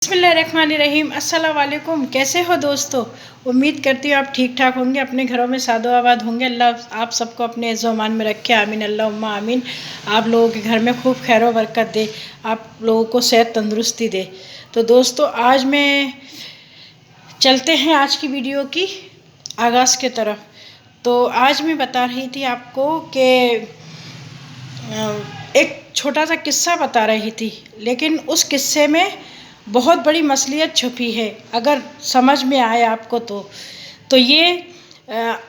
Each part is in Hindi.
बिस्मिल्लाहिर्रहमानिर्रहीम। अस्सलाम वालेकुम। कैसे हो दोस्तों? उम्मीद करती हूँ आप ठीक ठाक होंगे, अपने घरों में सादो आबाद होंगे। अल्लाह आप सबको अपने ज़मान में रखे, आमीन अल्लाहुम्मा आमीन। आप लोगों के घर में खूब खैर व बरकत दे, आप लोगों को सेहत तंदुरुस्ती दे। तो दोस्तों आज मैं चलते हैं आज की वीडियो की आगाज़ के तरफ। तो आज मैं बता रही थी आपको कि एक छोटा सा किस्सा बता रही थी, लेकिन उस किस्से में बहुत बड़ी मसलियत छुपी है। अगर समझ में आए आपको तो ये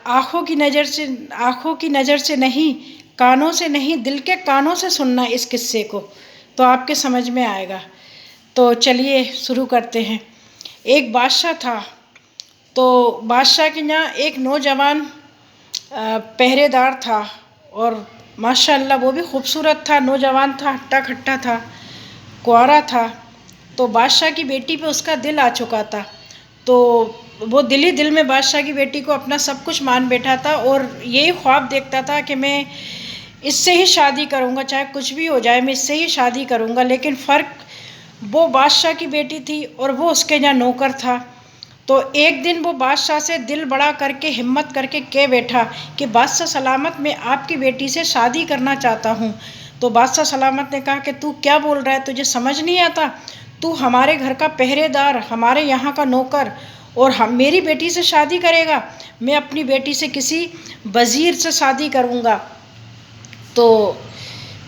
आँखों की नज़र से नहीं, कानों से नहीं, दिल के कानों से सुनना इस किस्से को, तो आपके समझ में आएगा। तो चलिए शुरू करते हैं। एक बादशाह था, तो बादशाह के यहाँ एक नौजवान पहरेदार था, और माशाअल्लाह वो भी खूबसूरत था, नौजवान था, हट्टा खट्टा था, कुंवारा था। तो बादशाह की बेटी पे उसका दिल आ चुका था। तो वो दिल ही दिल में बादशाह की बेटी को अपना सब कुछ मान बैठा था, और यही ख्वाब देखता था कि मैं इससे ही शादी करूँगा, चाहे कुछ भी हो जाए मैं इससे ही शादी करूँगा। लेकिन फ़र्क, वो बादशाह की बेटी थी और वो उसके यहाँ नौकर था। तो एक दिन वो बादशाह से दिल बड़ा करके, हिम्मत करके कह बैठा कि बादशाह सलामत, मैं आपकी बेटी से शादी करना चाहता हूँ। तो बादशाह सलामत ने कहा कि तू क्या बोल रहा है, तुझे समझ नहीं आता? तू हमारे घर का पहरेदार, हमारे यहाँ का नौकर, और हम मेरी बेटी से शादी करेगा? मैं अपनी बेटी से किसी वज़ीर से शादी करूँगा। तो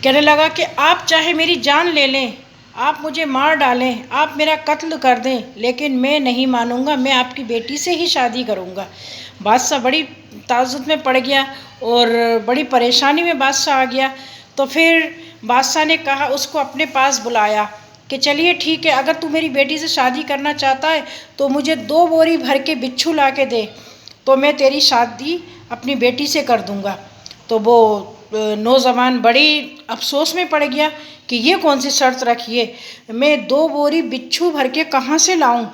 कहने लगा कि आप चाहे मेरी जान ले लें, आप मुझे मार डालें, आप मेरा कत्ल कर दें, लेकिन मैं नहीं मानूंगा, मैं आपकी बेटी से ही शादी करूंगा। बादशाह बड़ी ताज्जुब में पड़ गया और बड़ी परेशानी में बादशाह आ गया। तो फिर बादशाह ने कहा, उसको अपने पास बुलाया कि चलिए ठीक है, अगर तू मेरी बेटी से शादी करना चाहता है तो मुझे 2 बोरी भर के बिच्छू ला के दे, तो मैं तेरी शादी अपनी बेटी से कर दूंगा। तो वो नौजवान बड़ी अफसोस में पड़ गया कि ये कौन सी शर्त रखी है, मैं 2 बोरी बिच्छू भर के कहाँ से लाऊं?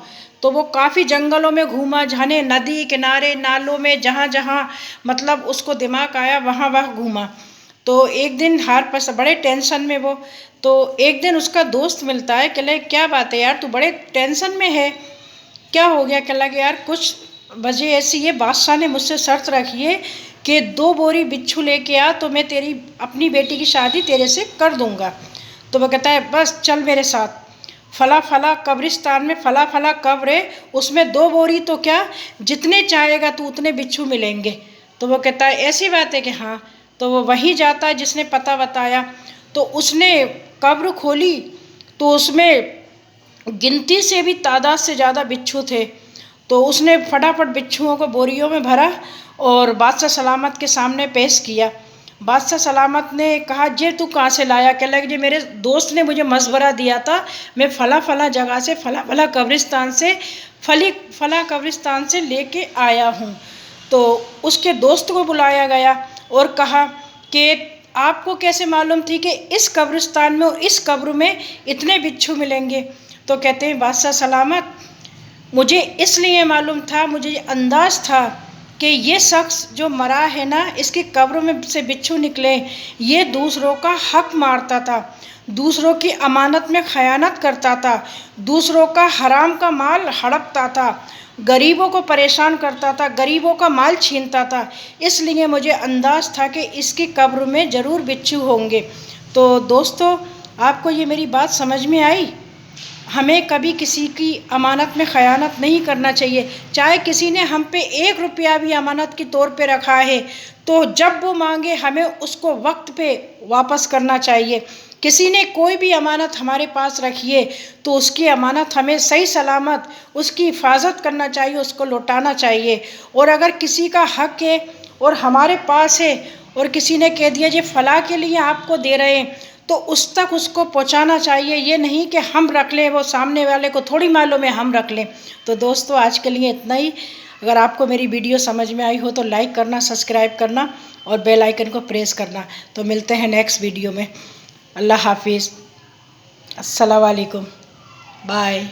तो वो काफ़ी जंगलों में घूमा, जाने नदी किनारे, नालों में, जहाँ जहाँ मतलब उसको दिमाग आया वहाँ वहाँ घूमा। तो एक दिन बड़े टेंशन में वो, तो एक दिन उसका दोस्त मिलता है। कहले क्या बात है यार, तू बड़े टेंशन में है, क्या हो गया? कहला कि यार कुछ वजह ऐसी है, बादशाह ने मुझसे शर्त रखी है कि 2 बोरी बिच्छू लेके आ, तो मैं तेरी अपनी बेटी की शादी तेरे से कर दूंगा। तो वह कहता है बस चल मेरे साथ, फला फला कब्रिस्तान में फला फला कब्र है, उसमें 2 बोरी तो क्या, जितने चाहेगा तू उतने बिच्छू मिलेंगे। तो वो कहता है ऐसी बात है कि हाँ। तो वो वहीं जाता है जिसने पता बताया। तो उसने कब्र खोली, तो उसमें गिनती से भी तादाद से ज़्यादा बिच्छू थे। तो उसने फटाफट बिच्छुओं को बोरियों में भरा और बादशाह सलामत के सामने पेश किया। बादशाह सलामत ने कहा, जे तू कहाँ से लाया? कह लगे, जे मेरे दोस्त ने मुझे मशवरा दिया था, मैं फला फला जगह से, फला फला कब्रिस्तान से, फला कब्रिस्तान से लेके आया हूँ। तो उसके दोस्त को बुलाया गया और कहा कि आपको कैसे मालूम थी कि इस कब्रिस्तान में और इस कब्र में इतने बिच्छू मिलेंगे? तो कहते हैं बादशाह सलामत, मुझे इसलिए मालूम था, मुझे अंदाज़ था कि ये शख्स जो मरा है ना, इसकी कब्र में से बिच्छू निकले, ये दूसरों का हक मारता था, दूसरों की अमानत में खयानत करता था, दूसरों का हराम का माल हड़पता था, गरीबों को परेशान करता था, गरीबों का माल छीनता था। इसलिए मुझे अंदाज़ था कि इसकी कब्र में ज़रूर बिच्छू होंगे। तो दोस्तों, आपको ये मेरी बात समझ में आई? हमें कभी किसी की अमानत में ख़यानत नहीं करना चाहिए। चाहे किसी ने हम पे 1 रुपया भी अमानत के तौर पे रखा है, तो जब वो मांगे हमें उसको वक्त पे वापस करना चाहिए। किसी ने कोई भी अमानत हमारे पास रखी है, तो उसकी अमानत हमें सही सलामत उसकी हिफाजत करना चाहिए, उसको लौटाना चाहिए। और अगर किसी का हक है और हमारे पास है, और किसी ने कह दिया जी फ़लाँ के लिए आपको दे रहे हैं, तो उस तक उसको पहुंचाना चाहिए। ये नहीं कि हम रख लें, वो सामने वाले को थोड़ी मालूम है, हम रख लें। तो दोस्तों आज के लिए इतना ही। अगर आपको मेरी वीडियो समझ में आई हो तो लाइक करना, सब्सक्राइब करना और बेल आइकन को प्रेस करना। तो मिलते हैं नेक्स्ट वीडियो में। अल्लाह हाफिज़, अस्सलाम वालेकुम, बाय।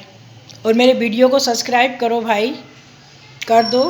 और मेरे वीडियो को सब्सक्राइब करो भाई, कर दो।